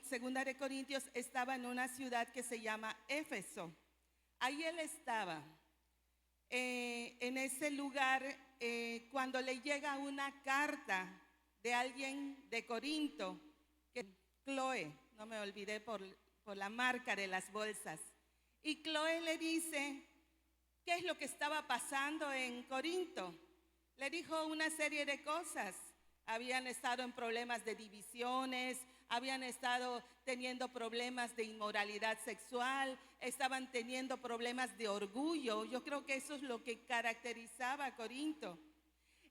Segunda de Corintios estaba en una ciudad que se llama Éfeso. Ahí él estaba. En ese lugar, cuando le llega una carta de alguien de Corinto, que Chloe, no me olvidé por la marca de las bolsas, y Chloe le dice qué es lo que estaba pasando en Corinto. Le dijo una serie de cosas. Habían estado en problemas de divisiones, habían estado teniendo problemas de inmoralidad sexual, estaban teniendo problemas de orgullo. Yo creo que eso es lo que caracterizaba a Corinto.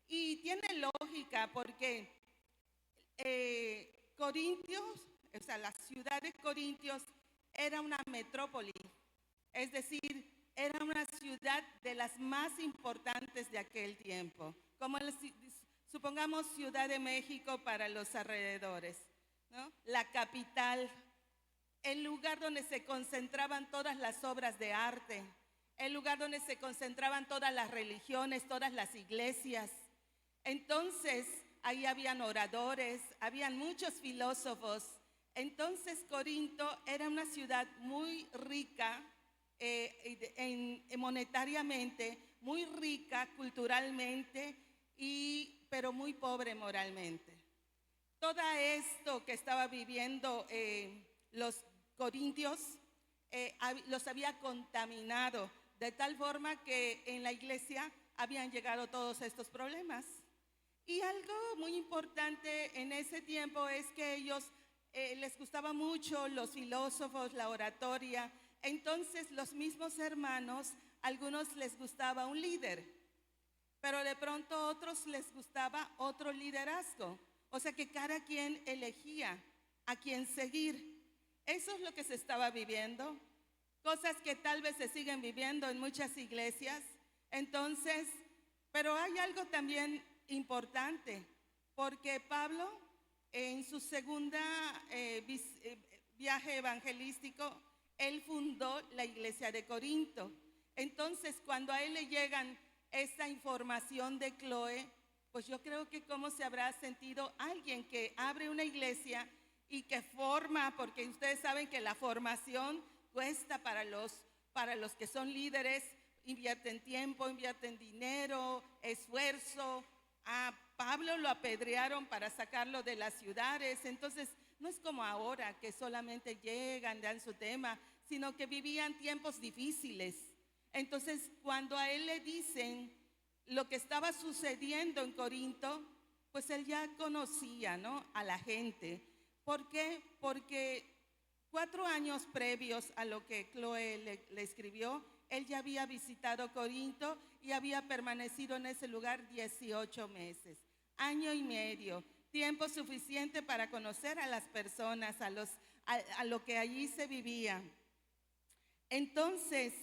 Y tiene lógica porque Corintios, o sea, la ciudad de Corintios era una metrópoli, es decir, era una ciudad de las más importantes de aquel tiempo, como supongamos Ciudad de México para los alrededores, ¿no? La capital, el lugar donde se concentraban todas las obras de arte, el lugar donde se concentraban todas las religiones, todas las iglesias. Entonces, ahí habían oradores, habían muchos filósofos. Entonces, Corinto era una ciudad muy rica monetariamente, muy rica culturalmente, pero muy pobre moralmente. Todo esto que estaba viviendo los corintios los había contaminado, de tal forma que en la iglesia habían llegado todos estos problemas. Y algo muy importante en ese tiempo es que ellos les gustaba mucho los filósofos, la oratoria. Entonces los mismos hermanos, algunos les gustaba un líder, pero de pronto a otros les gustaba otro liderazgo. O sea que cada quien elegía a quién seguir. Eso es lo que se estaba viviendo, cosas que tal vez se siguen viviendo en muchas iglesias. Entonces, pero hay algo también importante, porque Pablo en su segunda viaje evangelístico, él fundó la iglesia de Corinto. Entonces, cuando a él le llegan esta información de Chloe, pues yo creo que cómo se habrá sentido alguien que abre una iglesia y que forma, porque ustedes saben que la formación cuesta para los que son líderes, invierten tiempo, invierten dinero, esfuerzo. A Pablo lo apedrearon para sacarlo de las ciudades. Entonces, no es como ahora que solamente llegan, dan su tema, sino que vivían tiempos difíciles. Entonces, cuando a él le dicen lo que estaba sucediendo en Corinto, pues él ya conocía, ¿no?, a la gente. ¿Por qué? Porque 4 años previos a lo que Chloe le escribió, él ya había visitado Corinto y había permanecido en ese lugar 18 meses, año y medio, tiempo suficiente para conocer a las personas, a lo que allí se vivía. Entonces,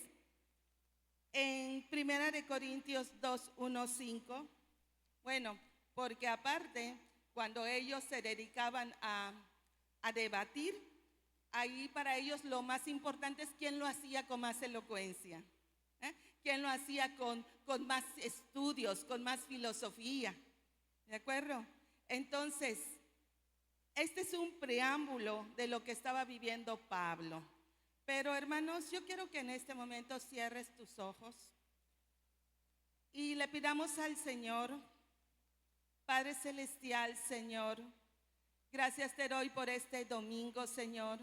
en 1 de Corintios 2, 1, 5, bueno, porque aparte, cuando ellos se dedicaban a debatir, ahí para ellos lo más importante es quién lo hacía con más elocuencia, quién lo hacía con más estudios, con más filosofía, ¿de acuerdo? Entonces, este es un preámbulo de lo que estaba viviendo Pablo. Pero hermanos, yo quiero que en este momento cierres tus ojos y le pidamos al Señor, Padre Celestial, Señor, gracias te doy por este domingo, Señor.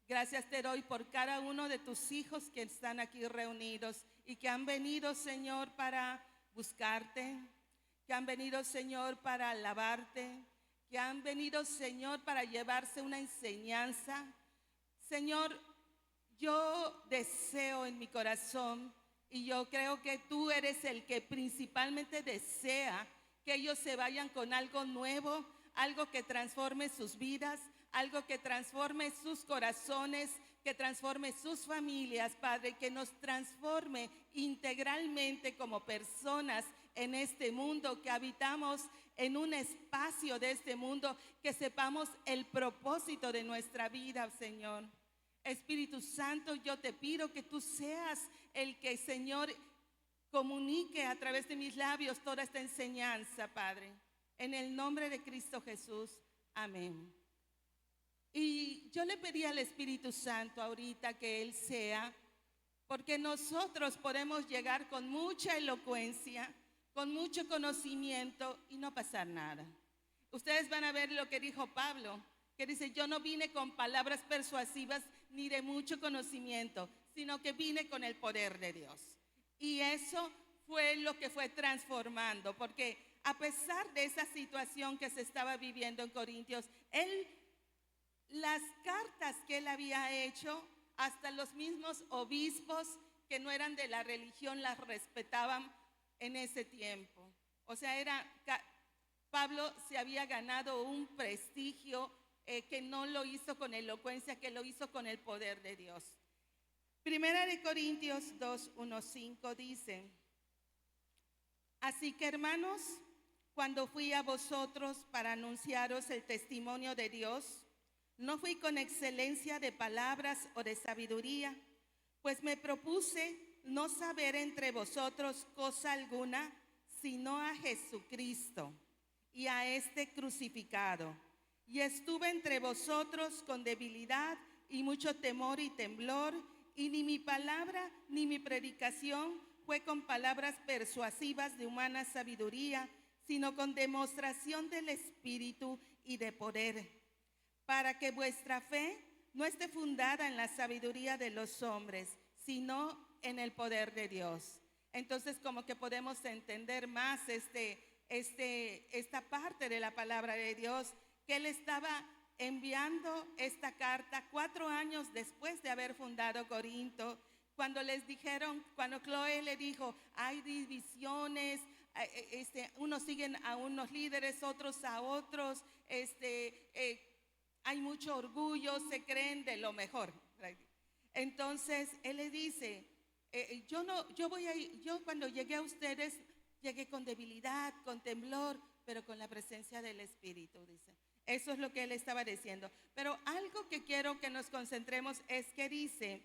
Gracias te doy por cada uno de tus hijos que están aquí reunidos y que han venido, Señor, para buscarte, que han venido, Señor, para alabarte, que han venido, Señor, para llevarse una enseñanza. Señor, yo deseo en mi corazón, y yo creo que tú eres el que principalmente desea que ellos se vayan con algo nuevo, algo que transforme sus vidas, algo que transforme sus corazones, que transforme sus familias, Padre, que nos transforme integralmente como personas en este mundo, que habitamos en un espacio de este mundo, que sepamos el propósito de nuestra vida, Señor. Espíritu Santo, yo te pido que tú seas el que, Señor, comunique a través de mis labios toda esta enseñanza, Padre. En el nombre de Cristo Jesús, amén. Y yo le pedí al Espíritu Santo ahorita que Él sea, porque nosotros podemos llegar con mucha elocuencia, con mucho conocimiento y no pasar nada. Ustedes van a ver lo que dijo Pablo, que dice, yo no vine con palabras persuasivas ni de mucho conocimiento, sino que vine con el poder de Dios. Y eso fue lo que fue transformando, porque a pesar de esa situación que se estaba viviendo en Corintios, las cartas que él había hecho, hasta los mismos obispos que no eran de la religión las respetaban en ese tiempo. O sea, Pablo se había ganado un prestigio que no lo hizo con elocuencia, que lo hizo con el poder de Dios. Primera de Corintios 2, 1, 5 dice, así que hermanos, cuando fui a vosotros para anunciaros el testimonio de Dios, no fui con excelencia de palabras o de sabiduría, pues me propuse no saber entre vosotros cosa alguna, sino a Jesucristo y a este crucificado. Y estuve entre vosotros con debilidad y mucho temor y temblor, y ni mi palabra ni mi predicación fue con palabras persuasivas de humana sabiduría, sino con demostración del Espíritu y de poder, para que vuestra fe no esté fundada en la sabiduría de los hombres, sino en el poder de Dios. Entonces, como que podemos entender más esta parte de la palabra de Dios, que él estaba enviando esta carta 4 años después de haber fundado Corinto, cuando les dijeron, cuando Chloe le dijo, hay divisiones, unos siguen a unos líderes, otros a otros, hay mucho orgullo, se creen de lo mejor. Entonces él le dice, yo cuando llegué a ustedes llegué con debilidad, con temblor, pero con la presencia del Espíritu, dice. Eso es lo que él estaba diciendo. Pero algo que quiero que nos concentremos es que dice,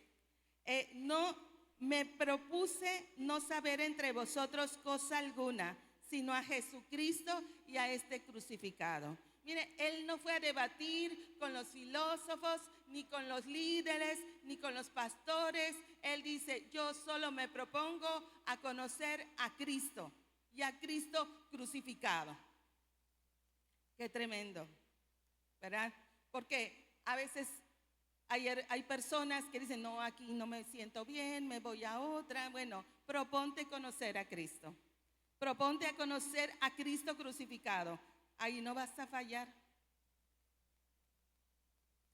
no me propuse no saber entre vosotros cosa alguna, sino a Jesucristo y a este crucificado. Mire, él no fue a debatir con los filósofos, ni con los líderes, ni con los pastores. Él dice, yo solo me propongo a conocer a Cristo y a Cristo crucificado. Qué tremendo, ¿verdad? Porque a veces hay personas que dicen, no, aquí no me siento bien, me voy a otra. Bueno, proponte conocer a Cristo. Proponte a conocer a Cristo crucificado. Ahí no vas a fallar.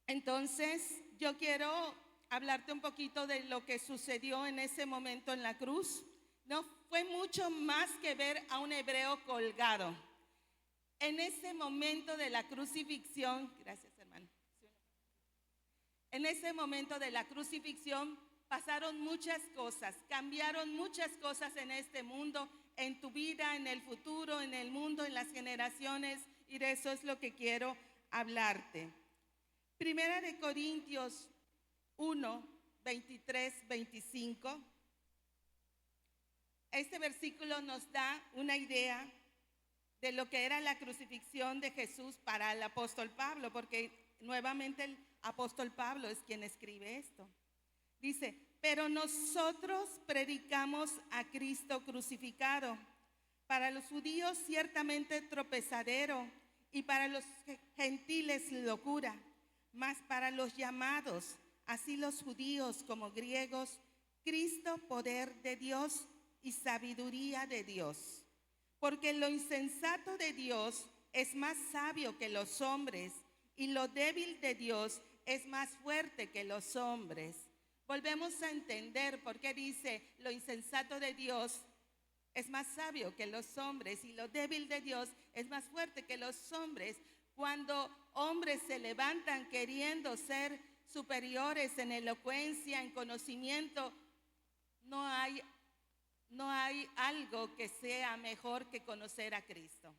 Entonces, yo quiero hablarte un poquito de lo que sucedió en ese momento en la cruz. No fue mucho más que ver a un hebreo colgado. En ese momento de la crucifixión, gracias hermano. En ese momento de la crucifixión pasaron muchas cosas, cambiaron muchas cosas en este mundo, en tu vida, en el futuro, en el mundo, en las generaciones, y de eso es lo que quiero hablarte. Primera de Corintios 1, 23, 25. Este versículo nos da una idea de lo que era la crucifixión de Jesús para el apóstol Pablo, porque nuevamente el apóstol Pablo es quien escribe esto. Dice, pero nosotros predicamos a Cristo crucificado, para los judíos ciertamente tropezadero y para los gentiles locura, mas para los llamados, así los judíos como griegos, Cristo poder de Dios y sabiduría de Dios. Porque lo insensato de Dios es más sabio que los hombres, y lo débil de Dios es más fuerte que los hombres. Volvemos a entender por qué dice lo insensato de Dios es más sabio que los hombres y lo débil de Dios es más fuerte que los hombres. Cuando hombres se levantan queriendo ser superiores en elocuencia, en conocimiento, no hay algo que sea mejor que conocer a Cristo.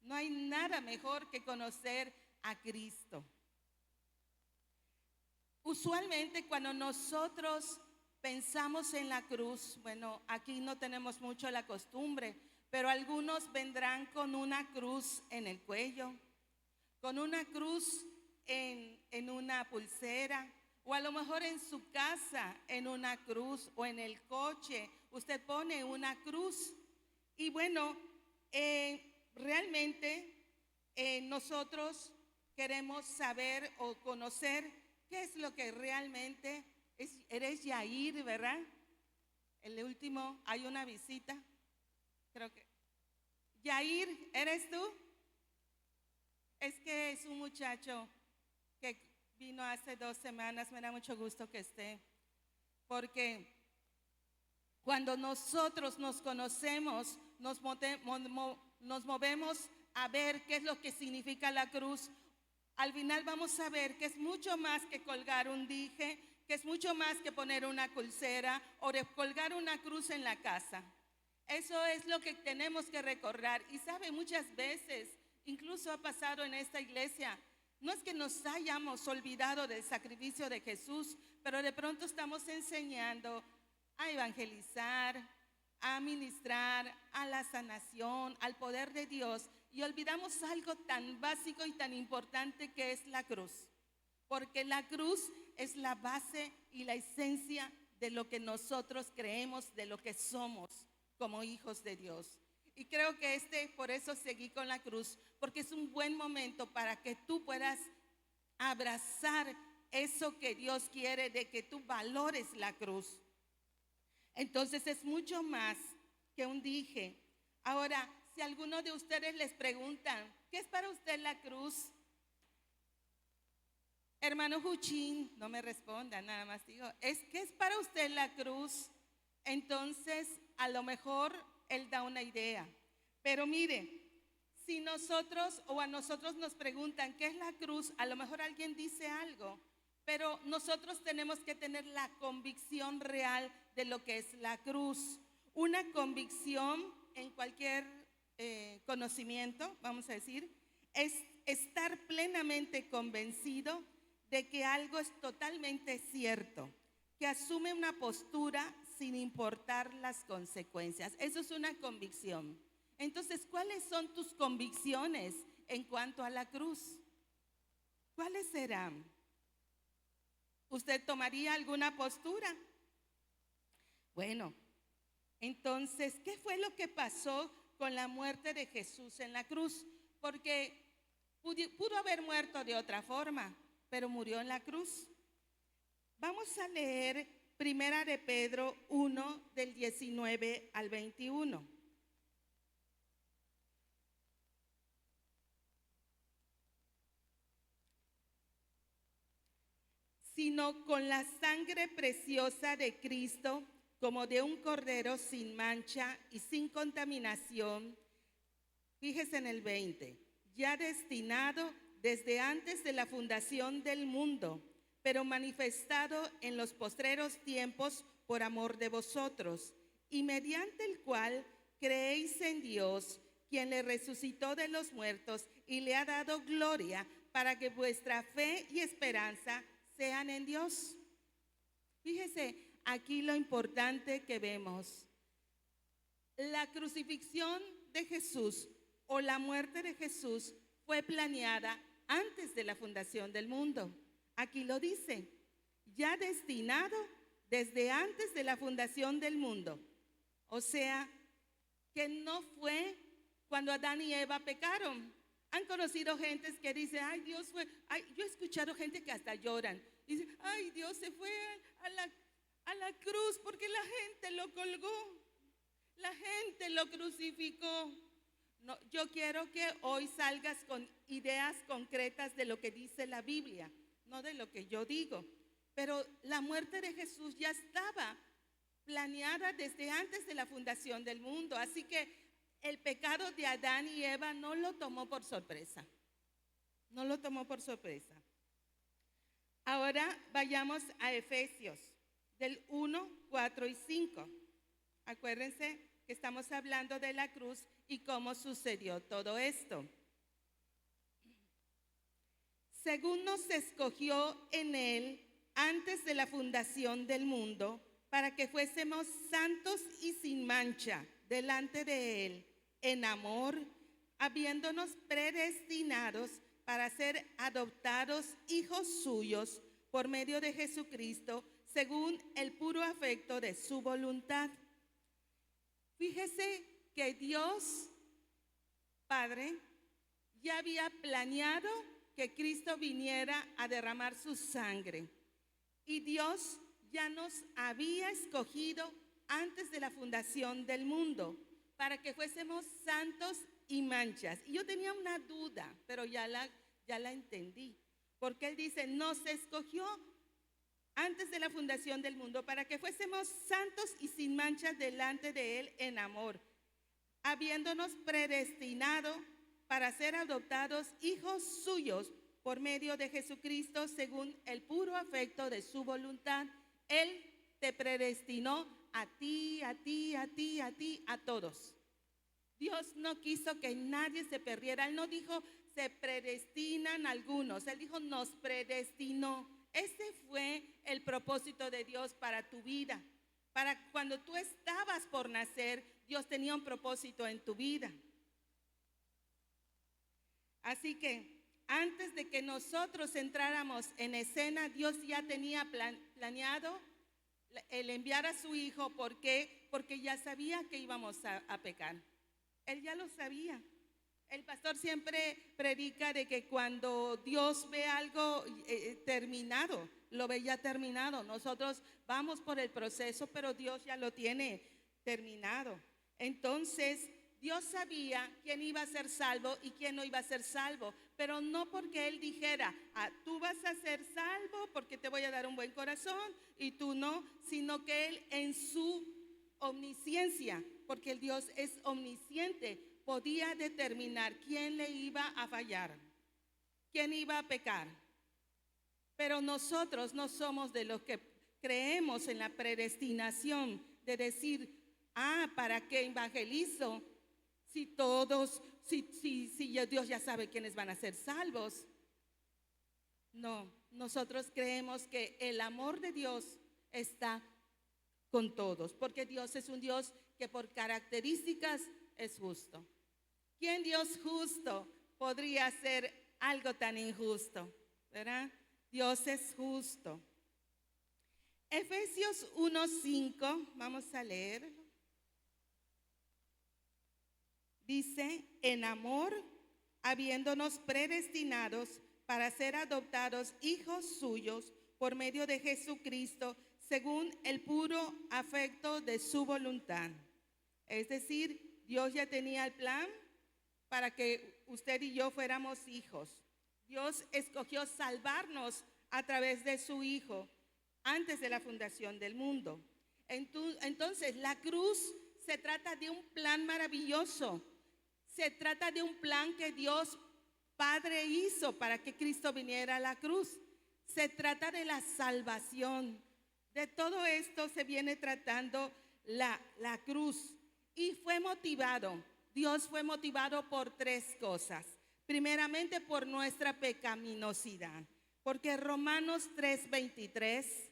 No hay nada mejor que conocer a Cristo. Usualmente cuando nosotros pensamos en la cruz, bueno, aquí no tenemos mucho la costumbre, pero algunos vendrán con una cruz en el cuello, con una cruz en una pulsera, o a lo mejor en su casa, en una cruz, o en el coche, usted pone una cruz. Y bueno, realmente nosotros queremos saber o conocer qué es lo que realmente es. Eres Yair, ¿verdad? El último, hay una visita, creo que. Yair, ¿eres tú? Es que es un muchacho que vino hace 2 semanas, me da mucho gusto que esté, porque cuando nosotros nos conocemos, nos movemos a ver qué es lo que significa la cruz. Al final vamos a ver que es mucho más que colgar un dije, que es mucho más que poner una pulsera o colgar una cruz en la casa. Eso es lo que tenemos que recordar. Y sabe, muchas veces, incluso ha pasado en esta iglesia, no es que nos hayamos olvidado del sacrificio de Jesús, pero de pronto estamos enseñando a evangelizar, a ministrar, a la sanación, al poder de Dios, y olvidamos algo tan básico y tan importante que es la cruz, porque la cruz es la base y la esencia de lo que nosotros creemos, de lo que somos como hijos de Dios. Y creo que por eso seguí con la cruz, porque es un buen momento para que tú puedas abrazar eso que Dios quiere, de que tú valores la cruz. Entonces es mucho más que un dije. Ahora, si alguno de ustedes les preguntan, ¿qué es para usted la cruz? Hermano Juchín, no me responda, nada más digo, ¿qué es para usted la cruz? Entonces, a lo mejor él da una idea. Pero mire, si nosotros o a nosotros nos preguntan qué es la cruz, a lo mejor alguien dice algo, pero nosotros tenemos que tener la convicción real de lo que es la cruz. Una convicción en cualquier conocimiento, vamos a decir, es estar plenamente convencido de que algo es totalmente cierto, que asume una postura sin importar las consecuencias. Eso es una convicción. Entonces, ¿cuáles son tus convicciones en cuanto a la cruz? ¿Cuáles serán? ¿Usted tomaría alguna postura? Bueno, entonces, ¿qué fue lo que pasó con la muerte de Jesús en la cruz? Porque pudo haber muerto de otra forma, pero murió en la cruz. Vamos a leer Primera de Pedro 1, del 19 al 21. Sino con la sangre preciosa de Cristo, como de un cordero sin mancha y sin contaminación. Fíjese en el 20, ya destinado desde antes de la fundación del mundo, pero manifestado en los postreros tiempos por amor de vosotros, y mediante el cual creéis en Dios, quien le resucitó de los muertos y le ha dado gloria, para que vuestra fe y esperanza sean en Dios. Fíjese aquí lo importante que vemos. La crucifixión de Jesús o la muerte de Jesús fue planeada antes de la fundación del mundo. Aquí lo dice, ya destinado desde antes de la fundación del mundo. O sea, que no fue cuando Adán y Eva pecaron. Han conocido gentes que dicen, ay, Dios fue, ay, yo he escuchado gente que hasta lloran. Dicen, ay, Dios se fue a la cruz porque la gente lo colgó, la gente lo crucificó. No, yo quiero que hoy salgas con ideas concretas de lo que dice la Biblia, no de lo que yo digo. Pero la muerte de Jesús ya estaba planeada desde antes de la fundación del mundo. Así que el pecado de Adán y Eva no lo tomó por sorpresa. No lo tomó por sorpresa. Ahora vayamos a Efesios, del 1, 4 y 5. Acuérdense que estamos hablando de la cruz y cómo sucedió todo esto. Según nos escogió en él antes de la fundación del mundo, para que fuésemos santos y sin mancha delante de él, en amor, habiéndonos predestinados para ser adoptados hijos suyos por medio de Jesucristo, según el puro afecto de su voluntad. Fíjese que Dios Padre ya había planeado que Cristo viniera a derramar su sangre. Y Dios ya nos había escogido antes de la fundación del mundo para que fuésemos santos y manchas. Y yo tenía una duda, pero ya la entendí. Porque Él dice, nos escogió antes de la fundación del mundo para que fuésemos santos y sin manchas delante de Él en amor, habiéndonos predestinado para ser adoptados hijos suyos por medio de Jesucristo según el puro afecto de su voluntad. Él te predestinó a ti, a ti, a ti, a ti, a todos. Dios no quiso que nadie se perdiera. Él no dijo, se predestinan algunos. Él dijo, nos predestinó. Ese fue el propósito de Dios para tu vida. Para cuando tú estabas por nacer, Dios tenía un propósito en tu vida. Así que antes de que nosotros entráramos en escena, Dios ya tenía planeado el enviar a su Hijo. ¿Por qué? Porque ya sabía que íbamos a pecar. Él ya lo sabía. El pastor siempre predica de que cuando Dios ve algo terminado, lo ve ya terminado. Nosotros vamos por el proceso, pero Dios ya lo tiene terminado. Entonces, Dios sabía quién iba a ser salvo y quién no iba a ser salvo, pero no porque Él dijera, tú vas a ser salvo porque te voy a dar un buen corazón y tú no, sino que Él en su omnisciencia, porque el Dios es omnisciente, podía determinar quién le iba a fallar, quién iba a pecar. Pero nosotros no somos de los que creemos en la predestinación de decir, ¿para qué evangelizo? Si Dios ya sabe quiénes van a ser salvos. No, nosotros creemos que el amor de Dios está con todos, porque Dios es un Dios que por características es justo. ¿Quién Dios justo podría hacer algo tan injusto? ¿Verdad? Dios es justo. Efesios 1:5, vamos a leer. Dice, en amor, habiéndonos predestinados para ser adoptados hijos suyos por medio de Jesucristo, según el puro afecto de su voluntad. Es decir, Dios ya tenía el plan para que usted y yo fuéramos hijos. Dios escogió salvarnos a través de su Hijo antes de la fundación del mundo. Entonces, la cruz se trata de un plan maravilloso. Se trata de un plan que Dios Padre hizo para que Cristo viniera a la cruz. Se trata de la salvación. De todo esto se viene tratando la cruz. Y Dios fue motivado por tres cosas. Primeramente, por nuestra pecaminosidad. Porque Romanos 3:23,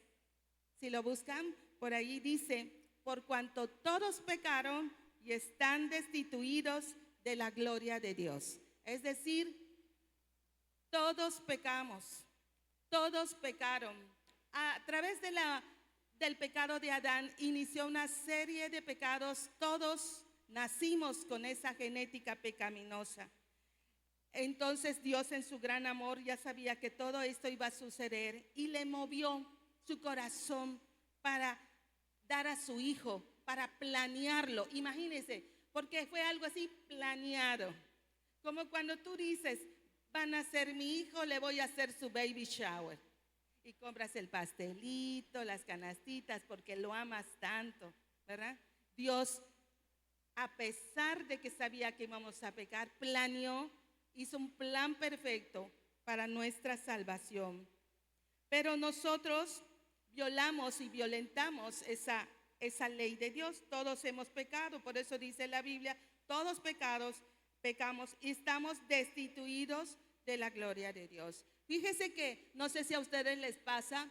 si lo buscan, por ahí dice, por cuanto todos pecaron y están destituidos de la gloria de Dios. Es decir, todos pecamos, todos pecaron. A través del pecado de Adán inició una serie de pecados. Todos nacimos con esa genética pecaminosa. Entonces Dios en su gran amor ya sabía que todo esto iba a suceder y le movió su corazón para dar a su Hijo, para planearlo. Imagínense, porque fue algo así planeado. Como cuando tú dices, van a ser mi hijo, le voy a hacer su baby shower. Y compras el pastelito, las canastitas, porque lo amas tanto, ¿verdad? Dios, a pesar de que sabía que íbamos a pecar, planeó, hizo un plan perfecto para nuestra salvación. Pero nosotros violamos y violentamos esa ley de Dios. Todos hemos pecado, por eso dice la Biblia, todos pecamos y estamos destituidos de la gloria de Dios. Fíjese que, no sé si a ustedes les pasa,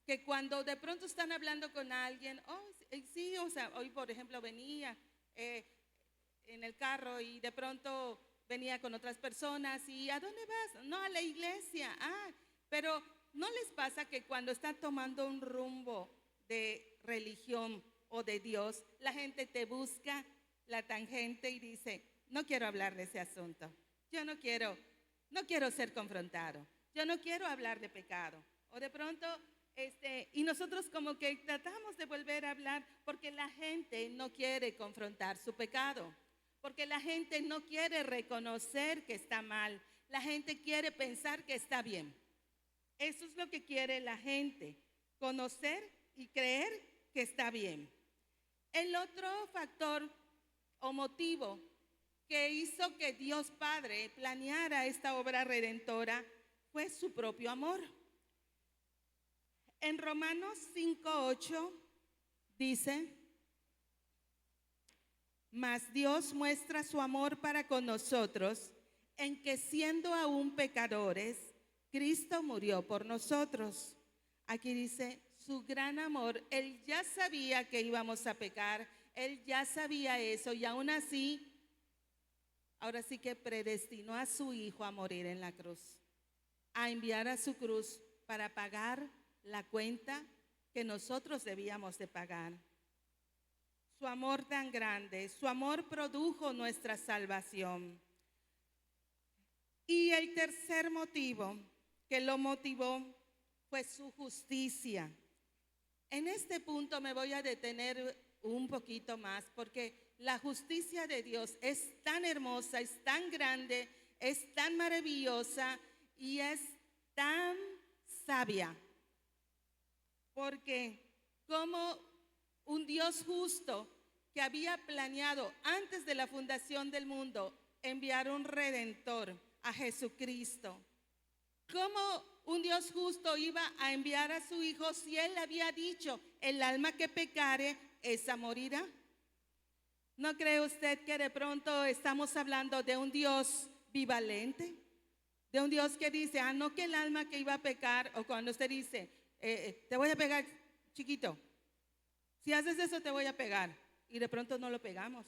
que cuando de pronto están hablando con alguien, sí, o sea, hoy por ejemplo venía en el carro y de pronto venía con otras personas y ¿a dónde vas? No, a la iglesia. Ah, pero ¿no les pasa que cuando están tomando un rumbo de religión o de Dios, la gente te busca la tangente y dice, no quiero hablar de ese asunto, yo no quiero ser confrontado, yo no quiero hablar de pecado? O de pronto, y nosotros como que tratamos de volver a hablar porque la gente no quiere confrontar su pecado, porque la gente no quiere reconocer que está mal, la gente quiere pensar que está bien. Eso es lo que quiere la gente, conocer y creer que está bien. El otro factor o motivo que hizo que Dios Padre planeara esta obra redentora fue su propio amor. En Romanos 5:8 dice, mas Dios muestra su amor para con nosotros en que siendo aún pecadores, Cristo murió por nosotros. Aquí dice su gran amor. Él ya sabía que íbamos a pecar, Él ya sabía eso y aún así, ahora sí que predestinó a su Hijo a morir en la cruz, a enviar a su cruz para pagar la cuenta que nosotros debíamos de pagar. Su amor tan grande, su amor produjo nuestra salvación. Y el tercer motivo que lo motivó fue su justicia. En este punto me voy a detener un poquito más porque la justicia de Dios es tan hermosa, es tan grande, es tan maravillosa y es tan sabia. Porque como un Dios justo que había planeado antes de la fundación del mundo enviar un redentor a Jesucristo, ¿cómo un Dios justo iba a enviar a su Hijo si Él había dicho, el alma que pecare, esa morirá? ¿No cree usted que de pronto estamos hablando de un Dios bivalente? De un Dios que dice, no, que el alma que iba a pecar, o cuando usted dice, te voy a pegar, chiquito, si haces eso te voy a pegar, y de pronto no lo pegamos.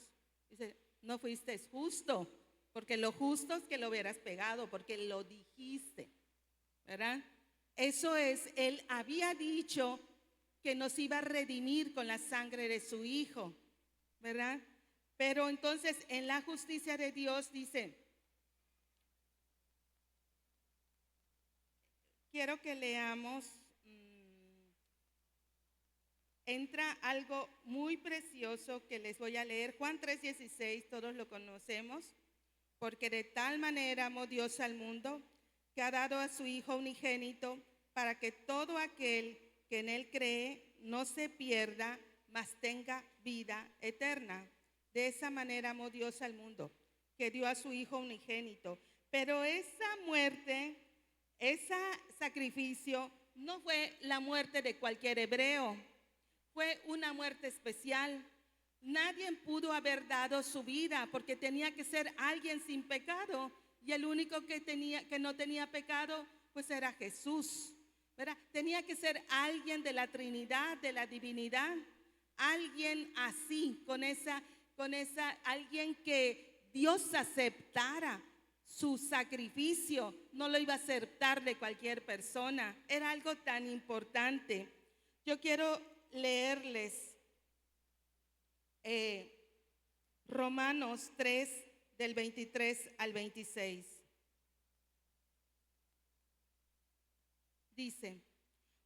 Dice, no fuiste justo, porque lo justo es que lo hubieras pegado, porque lo dijiste, ¿verdad? Eso es, Él había dicho que nos iba a redimir con la sangre de su Hijo, ¿verdad? Pero entonces en la justicia de Dios dice, quiero que leamos, entra algo muy precioso que les voy a leer, Juan 3:16, todos lo conocemos, porque de tal manera amó Dios al mundo que ha dado a su Hijo unigénito para que todo aquel que en Él cree no se pierda, mas tenga vida eterna. De esa manera amó Dios al mundo, que dio a su Hijo unigénito. Pero esa muerte, ese sacrificio no fue la muerte de cualquier hebreo, fue una muerte especial. Nadie pudo haber dado su vida porque tenía que ser alguien sin pecado y el único que no tenía pecado pues era Jesús, ¿verdad? Tenía que ser alguien de la Trinidad, de la divinidad, alguien así, con esa alguien que Dios aceptara su sacrificio, no lo iba a aceptar de cualquier persona, era algo tan importante. Yo quiero leerles Romanos 3 del 23 al 26. Dice,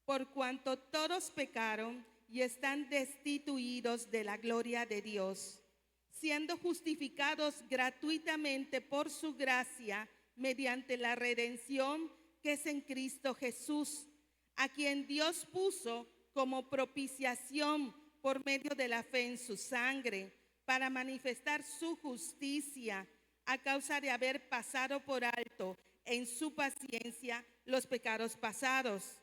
por cuanto todos pecaron y están destituidos de la gloria de Dios, siendo justificados gratuitamente por su gracia mediante la redención que es en Cristo Jesús, a quien Dios puso como propiciación por medio de la fe en su sangre, para manifestar su justicia a causa de haber pasado por alto en su paciencia los pecados pasados,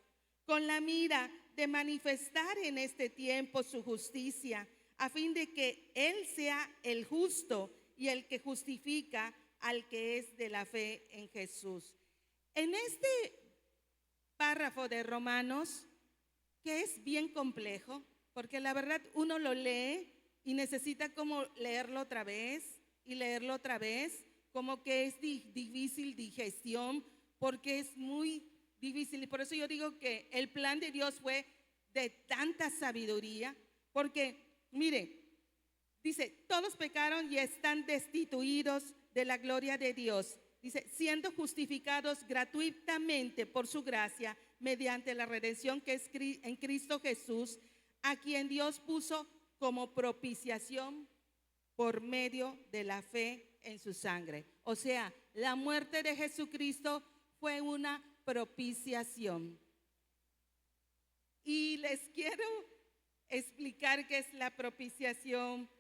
con la mira de manifestar en este tiempo su justicia, a fin de que Él sea el justo y el que justifica al que es de la fe en Jesús. En este párrafo de Romanos, que es bien complejo, porque la verdad uno lo lee y necesita como leerlo otra vez y leerlo otra vez como que es difícil digestión, porque es muy difícil. Y por eso yo digo que el plan de Dios fue de tanta sabiduría, porque, mire, dice, todos pecaron y están destituidos de la gloria de Dios. Dice, siendo justificados gratuitamente por su gracia, mediante la redención que es en Cristo Jesús, a quien Dios puso como propiciación por medio de la fe en su sangre. O sea, la muerte de Jesucristo fue una propiciación. Y les quiero explicar qué es la propiciación,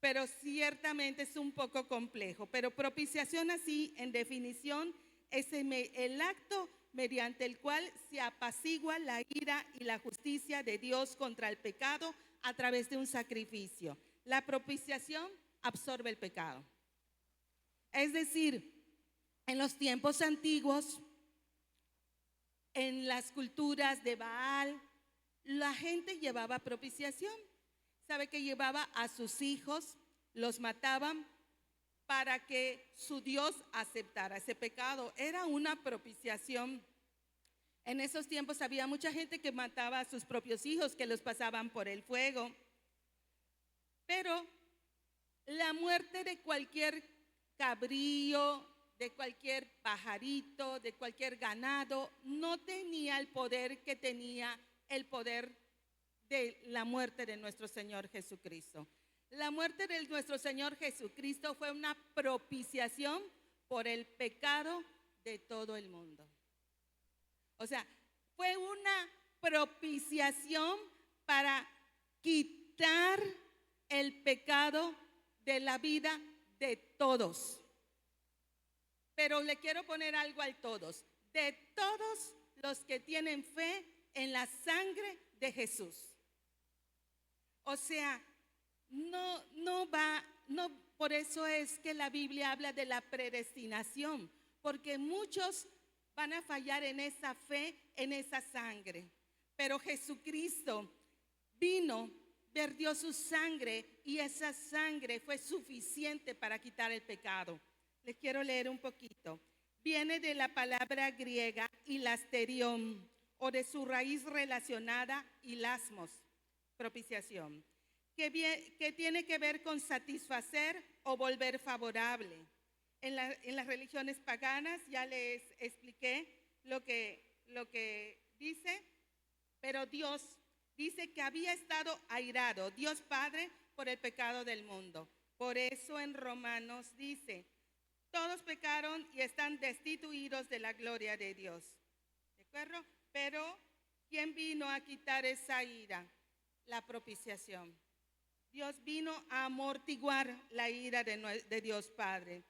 pero ciertamente es un poco complejo. Pero propiciación, así en definición, es el acto mediante el cual se apacigua la ira y la justicia de Dios contra el pecado a través de un sacrificio. La propiciación absorbe el pecado. Es decir, en los tiempos antiguos, en las culturas de Baal, la gente llevaba propiciación. ¿Sabe que llevaba a sus hijos, los mataban para que su Dios aceptara ese pecado? Era una propiciación. En esos tiempos había mucha gente que mataba a sus propios hijos, que los pasaban por el fuego. Pero la muerte de cualquier cabrío, de cualquier pajarito, de cualquier ganado, no tenía el poder que tenía el poder de la muerte de nuestro Señor Jesucristo. La muerte de nuestro Señor Jesucristo fue una propiciación por el pecado de todo el mundo. O sea, fue una propiciación para quitar el pecado de la vida de todos. Pero le quiero poner algo al todos. De todos los que tienen fe en la sangre de Jesús. O sea, no, por eso es que la Biblia habla de la predestinación, porque muchos van a fallar en esa fe, en esa sangre. Pero Jesucristo vino, vertió su sangre y esa sangre fue suficiente para quitar el pecado. Les quiero leer un poquito. Viene de la palabra griega hilasterión, o de su raíz relacionada hilasmos, propiciación, que tiene que ver con satisfacer o volver favorable. En las religiones paganas ya les expliqué lo que dice, pero Dios dice que había estado airado, Dios Padre, por el pecado del mundo. Por eso en Romanos dice, todos pecaron y están destituidos de la gloria de Dios. ¿De acuerdo? Pero ¿quién vino a quitar esa ira? La propiciación. Dios vino a amortiguar la ira de Dios Padre.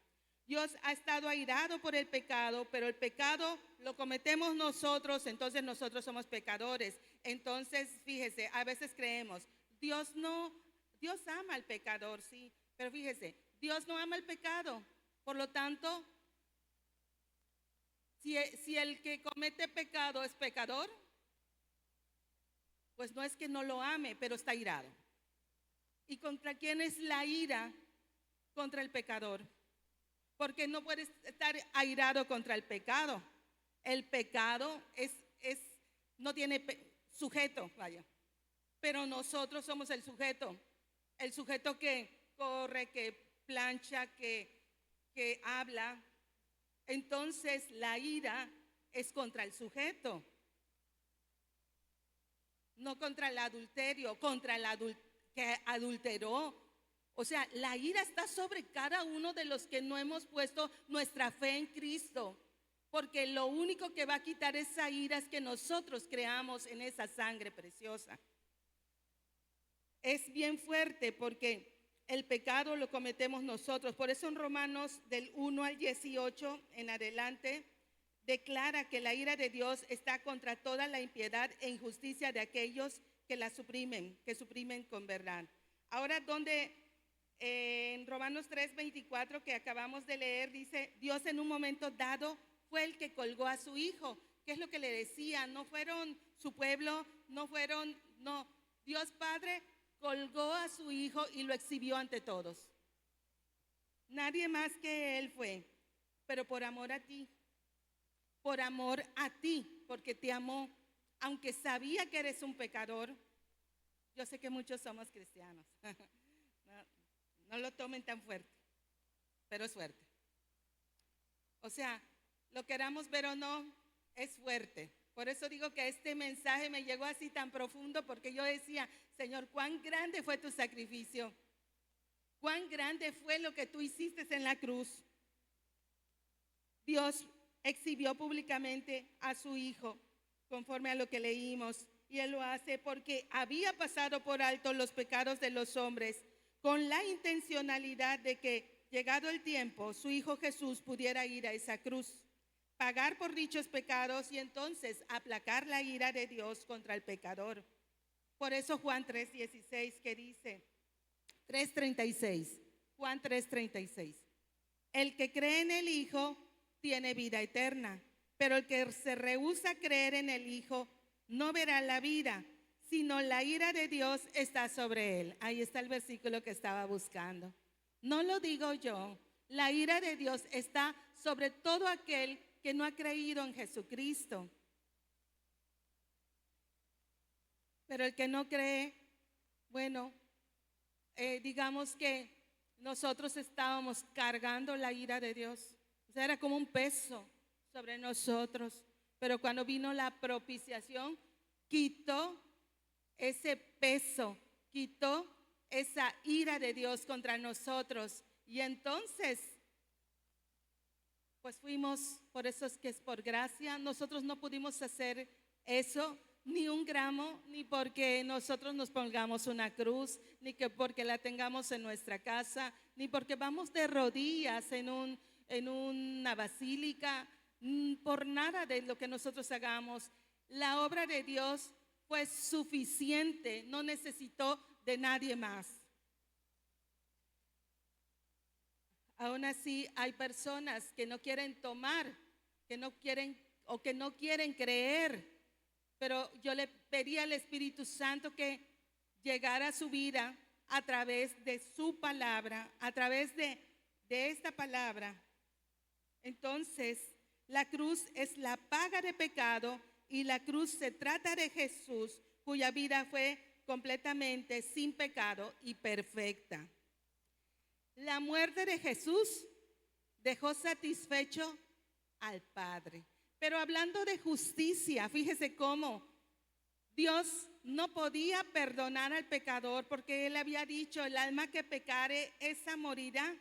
Dios ha estado airado por el pecado, pero el pecado lo cometemos nosotros, entonces nosotros somos pecadores. Entonces, fíjese, a veces creemos, Dios ama al pecador, sí, pero fíjese, Dios no ama el pecado. Por lo tanto, si el que comete pecado es pecador, pues no es que no lo ame, pero está airado. ¿Y contra quién es la ira? Contra el pecador. Porque no puedes estar airado contra el pecado. El pecado no tiene sujeto, vaya. Pero nosotros somos el sujeto que corre, que plancha, que habla. Entonces la ira es contra el sujeto, no contra el adulterio, contra el que adulteró. O sea, la ira está sobre cada uno de los que no hemos puesto nuestra fe en Cristo, porque lo único que va a quitar esa ira es que nosotros creamos en esa sangre preciosa. Es bien fuerte porque el pecado lo cometemos nosotros. Por eso en Romanos del 1 al 18 en adelante declara que la ira de Dios está contra toda la impiedad e injusticia de aquellos que la suprimen, con verdad. Ahora, donde en Romanos 3:24 que acabamos de leer, dice, Dios en un momento dado fue el que colgó a su hijo. ¿Qué es lo que le decía? No fueron su pueblo, Dios Padre colgó a su hijo y lo exhibió ante todos. Nadie más que Él fue, pero por amor a ti, porque te amó, aunque sabía que eres un pecador. Yo sé que muchos somos cristianos, no, no lo tomen tan fuerte, pero es fuerte. O sea, lo queramos ver o no, es fuerte. Por eso digo que este mensaje me llegó así tan profundo, porque yo decía, Señor, cuán grande fue tu sacrificio, cuán grande fue lo que tú hiciste en la cruz. Dios exhibió públicamente a su Hijo, conforme a lo que leímos, y Él lo hace porque había pasado por alto los pecados de los hombres, con la intencionalidad de que, llegado el tiempo, su Hijo Jesús pudiera ir a esa cruz, pagar por dichos pecados y entonces aplacar la ira de Dios contra el pecador. Por eso Juan 3:16 que dice, 3:36, Juan 3:36, el que cree en el Hijo tiene vida eterna, pero el que se rehúsa a creer en el Hijo no verá la vida, sino la ira de Dios está sobre él. Ahí está el versículo que estaba buscando. No lo digo yo, la ira de Dios está sobre todo aquel que no ha creído en Jesucristo. Pero el que no cree, bueno, digamos que nosotros estábamos cargando la ira de Dios. O sea, era como un peso sobre nosotros. Pero cuando vino la propiciación, quitó ese peso, quitó esa ira de Dios contra nosotros. Y entonces, pues fuimos, por eso es que es por gracia. Nosotros no pudimos hacer eso, ni un gramo, ni porque nosotros nos pongamos una cruz, ni que porque la tengamos en nuestra casa, ni porque vamos de rodillas en una basílica, por nada de lo que nosotros hagamos. La obra de Dios fue suficiente, no necesitó de nadie más. Aún así hay personas que no quieren tomar, que no quieren o que no quieren creer, pero yo le pedí al Espíritu Santo que llegara a su vida a través de su palabra, a través de esta palabra. Entonces, la cruz es la paga de pecado y la cruz se trata de Jesús, cuya vida fue completamente sin pecado y perfecta. La muerte de Jesús dejó satisfecho al Padre. Pero hablando de justicia, fíjese cómo Dios no podía perdonar al pecador porque Él había dicho, el alma que pecare, esa morirá.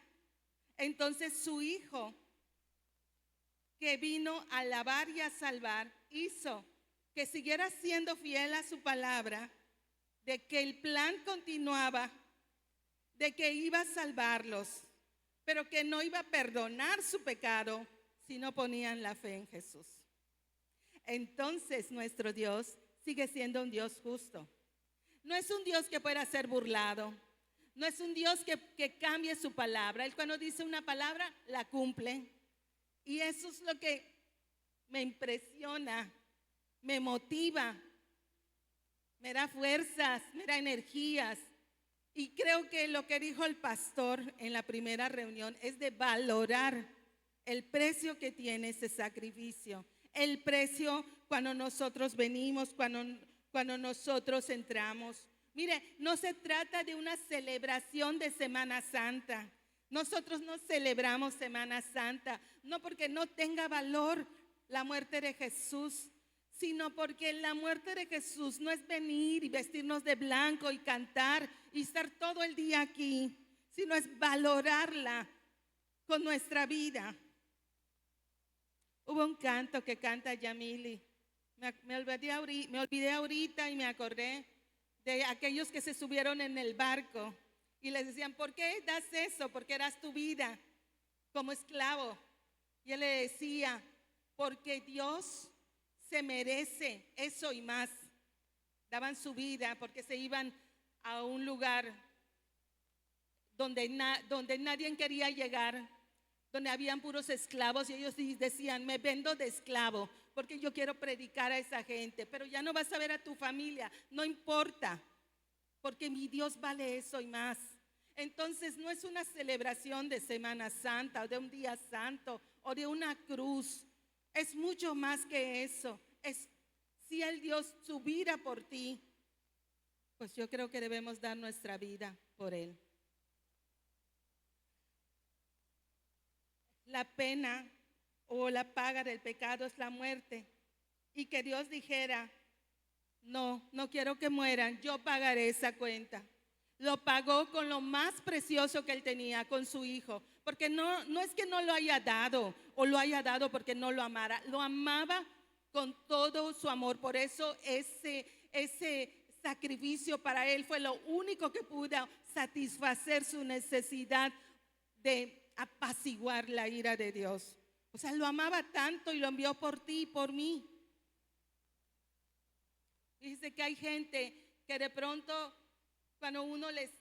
Entonces su Hijo, que vino a lavar y a salvar, hizo que siguiera siendo fiel a su palabra, de que el plan continuaba, de que iba a salvarlos, pero que no iba a perdonar su pecado si no ponían la fe en Jesús. Entonces nuestro Dios sigue siendo un Dios justo. No es un Dios que pueda ser burlado. No es un Dios que cambie su palabra. Él cuando dice una palabra, la cumple. Y eso es lo que me impresiona, me motiva, me da fuerzas, me da energías. Y creo que lo que dijo el pastor en la primera reunión es de valorar el precio que tiene ese sacrificio. El precio cuando nosotros venimos, cuando nosotros entramos. Mire, no se trata de una celebración de Semana Santa. Nosotros no celebramos Semana Santa, no porque no tenga valor la muerte de Jesús, sino porque la muerte de Jesús no es venir y vestirnos de blanco y cantar y estar todo el día aquí, sino es valorarla con nuestra vida. Hubo un canto que canta Yamili. Me olvidé ahorita y me acordé de aquellos que se subieron en el barco y les decían, ¿por qué das eso? Porque das tu vida como esclavo. Y él le decía, porque Dios se merece eso y más. Daban su vida porque se iban a un lugar donde nadie quería llegar, donde habían puros esclavos, y ellos decían, me vendo de esclavo porque yo quiero predicar a esa gente, pero ya no vas a ver a tu familia, no importa, porque mi Dios vale eso y más. Entonces no es una celebración de Semana Santa o de un día santo o de una cruz. Es mucho más que eso. Es si el Dios su vida por ti, pues yo creo que debemos dar nuestra vida por Él. La pena o la paga del pecado es la muerte. Y que Dios dijera, no, no quiero que mueran, yo pagaré esa cuenta. Lo pagó con lo más precioso que Él tenía, con su Hijo. Porque no es que no lo haya dado o lo haya dado porque no lo amara. Lo amaba con todo su amor. Por eso ese sacrificio para Él fue lo único que pudo satisfacer su necesidad de apaciguar la ira de Dios. O sea, lo amaba tanto y lo envió por ti y por mí. Dice que hay gente que de pronto cuando uno les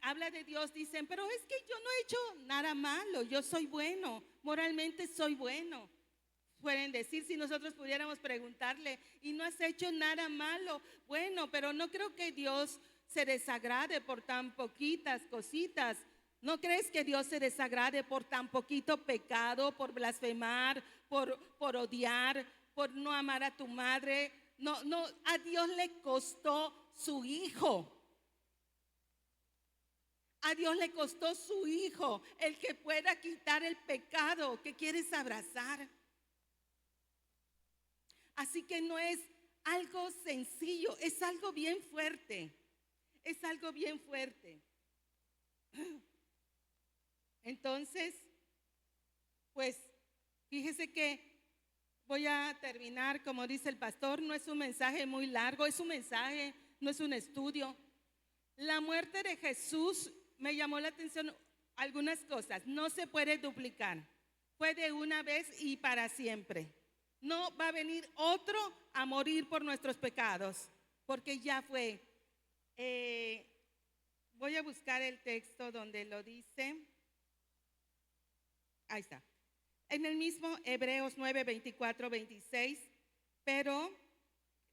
habla de Dios dicen, pero es que yo no he hecho nada malo, yo soy bueno, moralmente soy bueno. Pueden decir, si nosotros pudiéramos preguntarle, y no has hecho nada malo, bueno, pero no creo que Dios se desagrade por tan poquitas cositas. ¿No crees que Dios se desagrade por tan poquito pecado, por blasfemar, por odiar, por no amar a tu madre? No, a Dios le costó su Hijo. A Dios le costó su Hijo, el que pueda quitar el pecado que quieres abrazar. Así que no es algo sencillo, es algo bien fuerte. Es algo bien fuerte. Entonces, pues, fíjese que voy a terminar, como dice el pastor, no es un mensaje muy largo, es un mensaje, no es un estudio. La muerte de Jesús me llamó la atención algunas cosas. No se puede duplicar, fue de una vez y para siempre. No va a venir otro a morir por nuestros pecados, porque ya fue. Voy a buscar el texto donde lo dice. Ahí está. En el mismo Hebreos 9, 24, 26, pero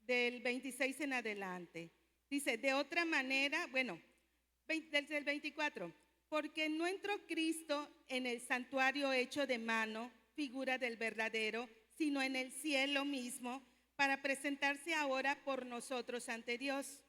del 26 en adelante. Dice, de otra manera, bueno, desde el 24, porque no entró Cristo en el santuario hecho de mano, figura del verdadero, sino en el cielo mismo, para presentarse ahora por nosotros ante Dios.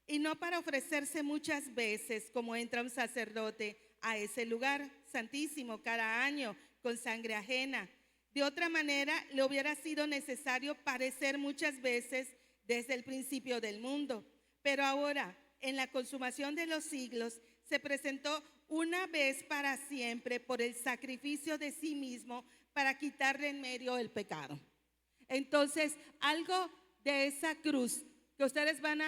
Y no para ofrecerse muchas veces, como entra un sacerdote a ese lugar santísimo cada año, con sangre ajena. De otra manera, le hubiera sido necesario padecer muchas veces desde el principio del mundo. Pero ahora, en la consumación de los siglos, se presentó una vez para siempre por el sacrificio de sí mismo para quitarle en medio el pecado. Entonces, algo de esa cruz que ustedes van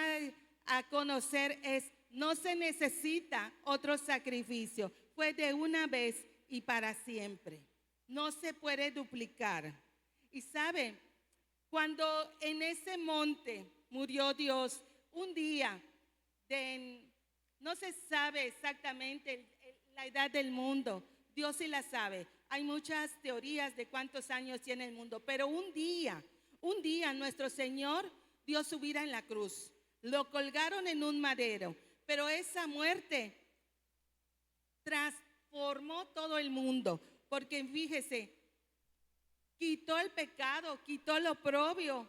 a conocer es, no se necesita otro sacrificio, fue de una vez y para siempre. No se puede duplicar. Y sabe, cuando en ese monte murió Dios, un día, no se sabe exactamente la edad del mundo, Dios sí la sabe. Hay muchas teorías de cuántos años tiene el mundo, pero un día nuestro Señor dio su vida en la cruz. Lo colgaron en un madero, pero esa muerte transformó todo el mundo, porque fíjese, quitó el pecado, quitó el oprobio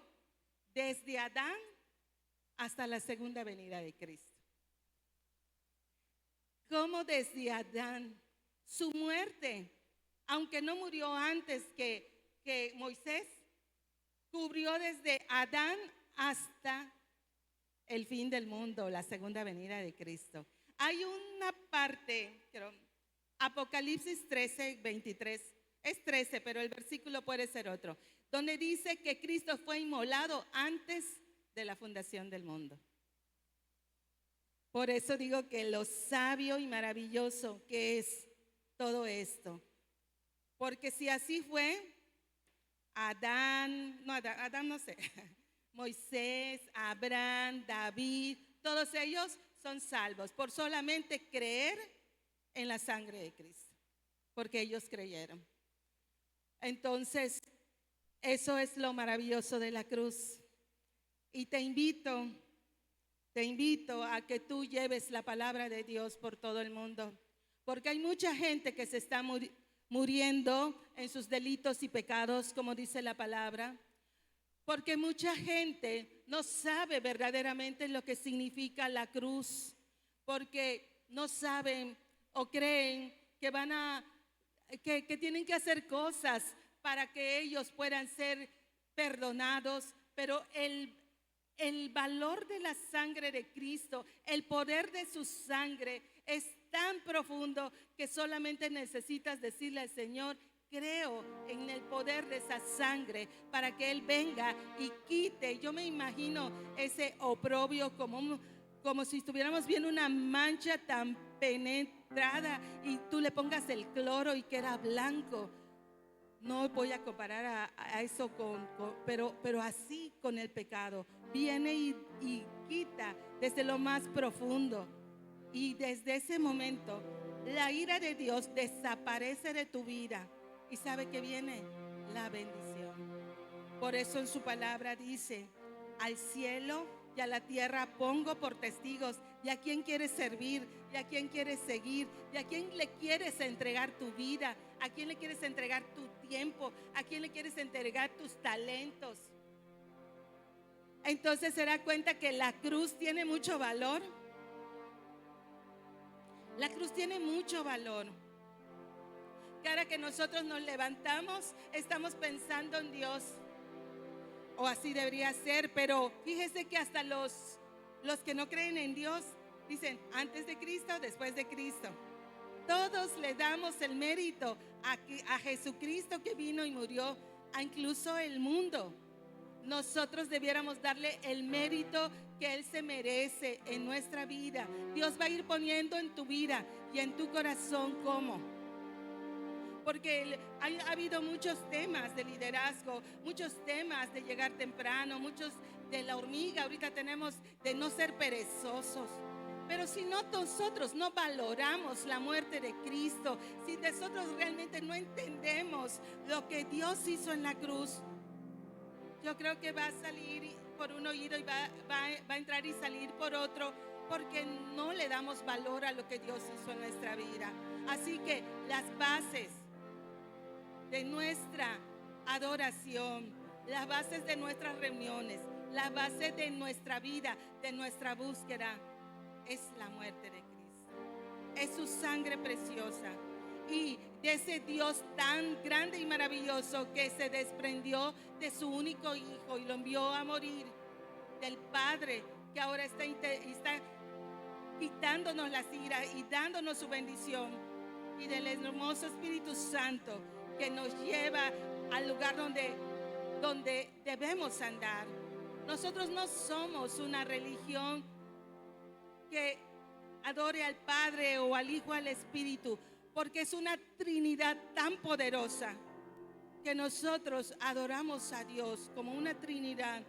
desde Adán hasta la segunda venida de Cristo. Como desde Adán, su muerte, aunque no murió antes que Moisés, cubrió desde Adán hasta el fin del mundo, la segunda venida de Cristo. Hay una parte, Apocalipsis 13, 23, es 13, pero el versículo puede ser otro, donde dice que Cristo fue inmolado antes de la fundación del mundo. Por eso digo que lo sabio y maravilloso que es todo esto. Porque si así fue, Adán no sé, Moisés, Abraham, David, todos ellos son salvos por solamente creer en la sangre de Cristo, porque ellos creyeron. Entonces, eso es lo maravilloso de la cruz. Y te invito Te invito a que tú lleves la palabra de Dios por todo el mundo, porque hay mucha gente que se está muriendo en sus delitos y pecados, como dice la palabra, porque mucha gente no sabe verdaderamente lo que significa la cruz, porque no saben o creen que que tienen que hacer cosas para que ellos puedan ser perdonados, pero el valor de la sangre de Cristo, el poder de su sangre es tan profundo que solamente necesitas decirle al Señor: creo en el poder de esa sangre para que Él venga y quite. Yo me imagino ese oprobio como si estuviéramos viendo una mancha tan penetrada y tú le pongas el cloro y queda blanco. No voy a comparar a eso pero así con el pecado. Viene y quita desde lo más profundo. Y desde ese momento la ira de Dios desaparece de tu vida. ¿Y sabe que viene? La bendición. Por eso en su palabra dice: al cielo y a la tierra pongo por testigos. ¿Y a quién quieres servir? ¿Y a quién quieres seguir? ¿Y a quién le quieres entregar tu vida? ¿A quién le quieres entregar tu tiempo? ¿A quién le quieres entregar tus talentos? Entonces se da cuenta que la cruz tiene mucho valor. La cruz tiene mucho valor. Cada que nosotros nos levantamos, estamos pensando en Dios. O así debería ser, pero fíjese que hasta los que no creen en Dios dicen antes de Cristo, después de Cristo. Todos le damos el mérito a Jesucristo que vino y murió, a incluso el mundo. Nosotros debiéramos darle el mérito que Él se merece en nuestra vida. Dios va a ir poniendo en tu vida y en tu corazón cómo. Porque ha habido muchos temas de liderazgo, muchos temas de llegar temprano, muchos de la hormiga. Ahorita tenemos de no ser perezosos. Pero si nosotros no valoramos la muerte de Cristo, si nosotros realmente no entendemos lo que Dios hizo en la cruz, yo creo que va a salir por un oído y va a entrar y salir por otro, porque no le damos valor a lo que Dios hizo en nuestra vida. Así que las bases de nuestra adoración, las bases de nuestras reuniones, las bases de nuestra vida, de nuestra búsqueda, es la muerte de Cristo. Es su sangre preciosa. Y de ese Dios tan grande y maravilloso que se desprendió de su único hijo y lo envió a morir, del Padre que ahora está quitándonos las iras y dándonos su bendición, y del hermoso Espíritu Santo que nos lleva al lugar donde debemos andar. Nosotros no somos una religión que adore al Padre o al Hijo o al Espíritu, porque es una Trinidad tan poderosa que nosotros adoramos a Dios como una Trinidad.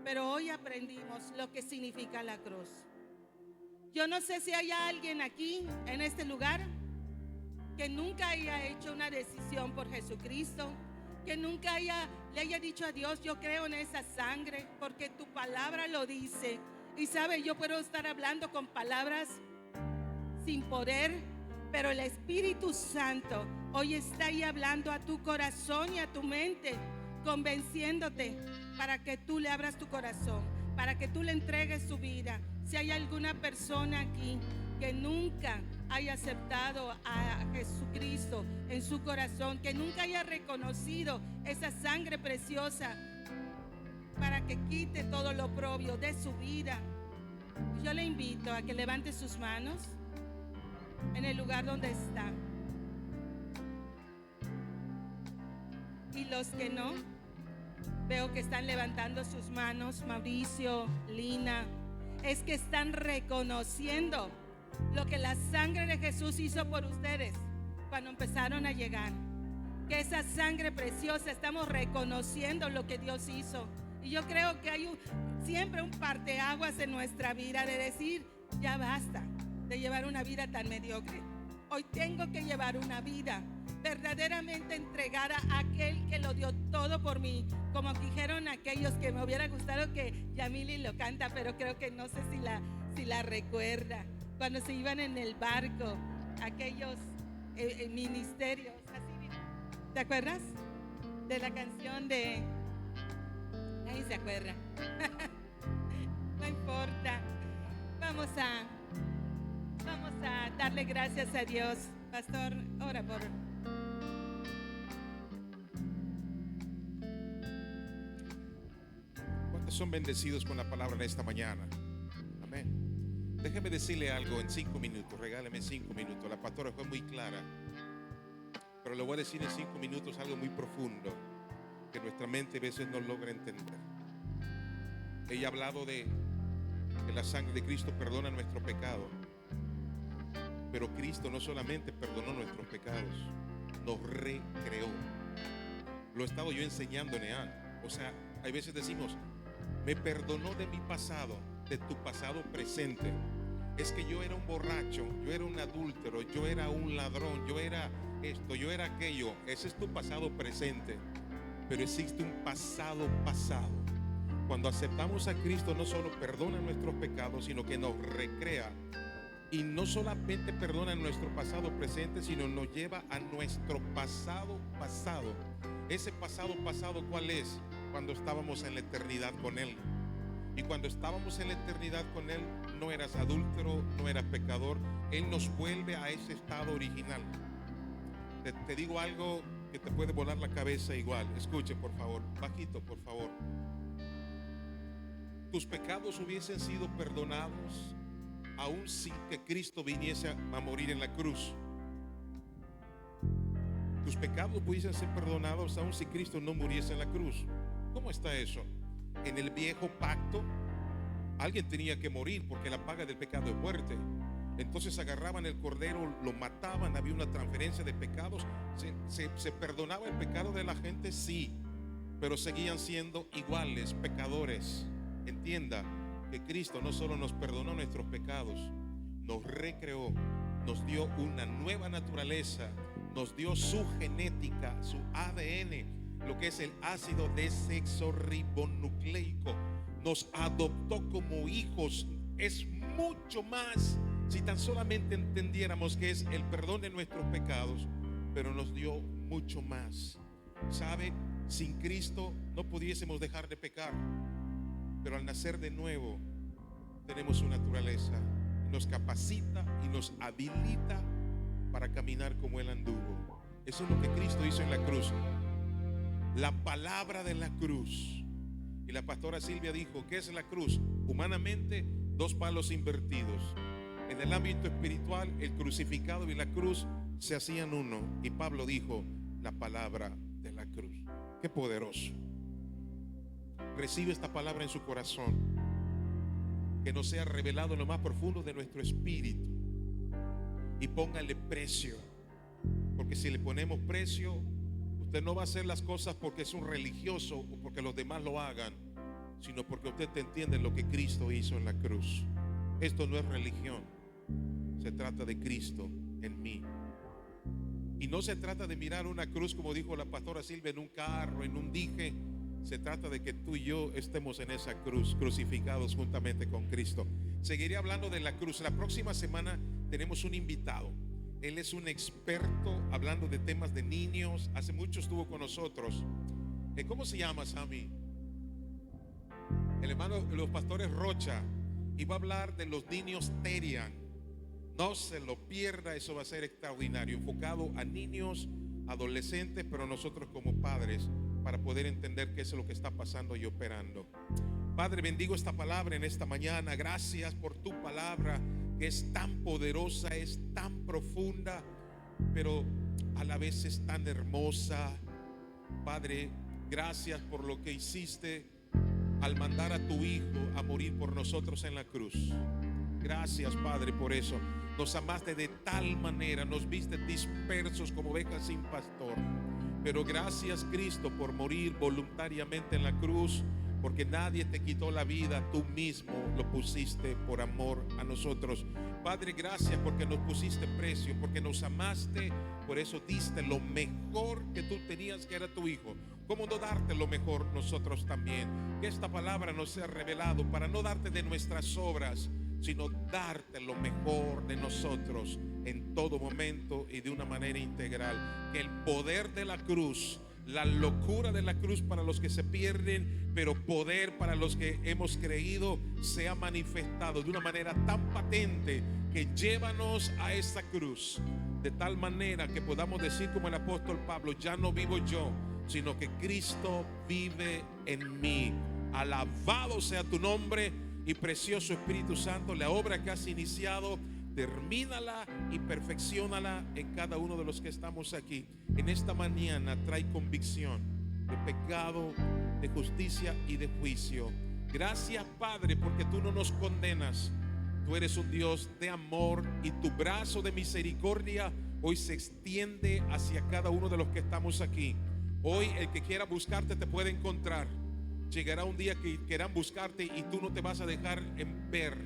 Pero hoy aprendimos lo que significa la cruz. Yo no sé si hay alguien aquí en este lugar que nunca haya hecho una decisión por Jesucristo, que nunca le haya dicho a Dios: yo creo en esa sangre, porque tu palabra lo dice. Y sabe, yo puedo estar hablando con palabras sin poder, pero el Espíritu Santo hoy está ahí hablando a tu corazón y a tu mente, convenciéndote para que tú le abras tu corazón, para que tú le entregues tu vida. Si hay alguna persona aquí que nunca haya aceptado a Jesucristo en su corazón, que nunca haya reconocido esa sangre preciosa para que quite todo lo oprobio de su vida, yo le invito a que levante sus manos en el lugar donde está. Y los que no, veo que están levantando sus manos. Mauricio, Lina, es que están reconociendo lo que la sangre de Jesús hizo por ustedes cuando empezaron a llegar. Que esa sangre preciosa, estamos reconociendo lo que Dios hizo. Y yo creo que hay siempre un parteaguas en nuestra vida de decir: ya basta de llevar una vida tan mediocre. Hoy tengo que llevar una vida verdaderamente entregada a aquel que lo dio todo por mí. Como dijeron aquellos que me hubiera gustado que Yamili lo canta, pero creo que no sé si la recuerda. Cuando se iban en el barco, aquellos ministerios. Así, ¿te acuerdas? De la canción de... Nadie se acuerda. No importa. Vamos a darle gracias a Dios. Pastor, ora por... ¿Cuántos son bendecidos con la palabra de esta mañana? Amén. Déjeme decirle algo en 5 minutos. Regáleme 5 minutos. La pastora fue muy clara, pero le voy a decir en 5 minutos algo muy profundo que nuestra mente a veces no logra entender. Ella ha hablado de que la sangre de Cristo perdona nuestro pecado, pero Cristo no solamente perdonó nuestros pecados, nos recreó. Lo he estado yo enseñando, Nean. O sea, hay veces decimos, me perdonó de mi pasado, de tu pasado presente. Es que yo era un borracho, yo era un adúltero, yo era un ladrón, yo era esto, yo era aquello. Ese es tu pasado presente. Pero existe un pasado pasado. Cuando aceptamos a Cristo, no solo perdona nuestros pecados, sino que nos recrea. Y no solamente perdona nuestro pasado presente, sino nos lleva a nuestro pasado pasado. Ese pasado pasado, ¿cuál es? Cuando estábamos en la eternidad con Él. Y cuando estábamos en la eternidad con Él, no eras adúltero, no eras pecador. Él nos vuelve a ese estado original. Te digo algo que te puede volar la cabeza igual. Escuche, por favor, bajito, por favor. Tus pecados hubiesen sido perdonados aún sin que Cristo viniese a morir en la cruz. Tus pecados pudiesen ser perdonados aún si Cristo no muriese en la cruz. ¿Cómo está eso? En el viejo pacto, alguien tenía que morir porque la paga del pecado es muerte. Entonces agarraban el cordero, lo mataban, había una transferencia de pecados. ¿Se perdonaba el pecado de la gente? Sí, pero seguían siendo iguales, pecadores. Entienda que Cristo no solo nos perdonó nuestros pecados, nos recreó, nos dio una nueva naturaleza, nos dio su genética, su ADN, lo que es el ácido desoxirribonucleico. Nos adoptó como hijos. Es mucho más si tan solamente entendiéramos que es el perdón de nuestros pecados, pero nos dio mucho más. ¿Sabe? Sin Cristo no pudiésemos dejar de pecar, pero al nacer de nuevo tenemos su naturaleza, nos capacita y nos habilita para caminar como Él anduvo. Eso es lo que Cristo hizo en la cruz. La palabra de la cruz. Y la pastora Silvia dijo, ¿qué es la cruz? Humanamente, 2 palos invertidos. En el ámbito espiritual, el crucificado y la cruz se hacían uno. Y Pablo dijo, la palabra de la cruz. Qué poderoso. Recibe esta palabra en su corazón, que nos sea revelado en lo más profundo de nuestro espíritu, y póngale precio, porque si le ponemos precio, usted no va a hacer las cosas porque es un religioso o porque los demás lo hagan, sino porque usted entiende lo que Cristo hizo en la cruz. Esto no es religión, se trata de Cristo en mí. Y no se trata de mirar una cruz, como dijo la pastora Silvia, en un carro, en un dije. Se trata de que tú y yo estemos en esa cruz, crucificados juntamente con Cristo. Seguiré hablando de la cruz. La próxima semana tenemos un invitado. Él es un experto hablando de temas de niños. Hace mucho estuvo con nosotros. ¿Cómo se llama, Sammy? El hermano de los pastores Rocha. Y va a hablar de los niños Terian. No se lo pierda, eso va a ser extraordinario. Enfocado a niños, adolescentes, pero nosotros como padres, para poder entender qué es lo que está pasando y operando. Padre, bendigo esta palabra en esta mañana. Gracias por tu palabra, que es tan poderosa, es tan profunda, pero a la vez es tan hermosa. Padre, gracias por lo que hiciste al mandar a tu Hijo a morir por nosotros en la cruz. Gracias, Padre, por eso. Nos amaste de tal manera, nos viste dispersos como ovejas sin pastor. Pero gracias, Cristo, por morir voluntariamente en la cruz, porque nadie te quitó la vida, tú mismo lo pusiste por amor a nosotros. Padre, gracias porque nos pusiste precio, porque nos amaste, por eso diste lo mejor que tú tenías, que era tu Hijo. ¿Cómo no darte lo mejor nosotros también? Que esta palabra nos sea revelado para no darte de nuestras obras, sino darte lo mejor de nosotros en todo momento y de una manera integral. Que el poder de la cruz, la locura de la cruz para los que se pierden, pero poder para los que hemos creído, sea manifestado de una manera tan patente que llévanos a esa cruz, de tal manera que podamos decir como el apóstol Pablo: ya no vivo yo, sino que Cristo vive en mí. Alabado sea tu nombre y precioso Espíritu Santo. La obra que has iniciado, termínala y perfecciónala en cada uno de los que estamos aquí. En esta mañana trae convicción de pecado, de justicia y de juicio. Gracias, Padre, porque tú no nos condenas. Tú eres un Dios de amor y tu brazo de misericordia hoy se extiende hacia cada uno de los que estamos aquí. Hoy el que quiera buscarte te puede encontrar. Llegará un día que quieran buscarte y tú no te vas a dejar en ver.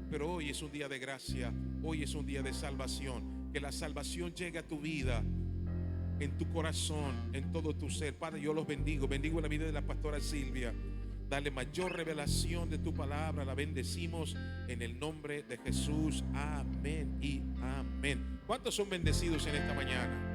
Pero hoy es un día de gracia, hoy es un día de salvación. Que la salvación llegue a tu vida, en tu corazón, en todo tu ser. Padre, yo los bendigo. Bendigo la vida de la pastora Silvia. Dale mayor revelación de tu palabra. La bendecimos en el nombre de Jesús. Amén y amén. ¿Cuántos son bendecidos en esta mañana?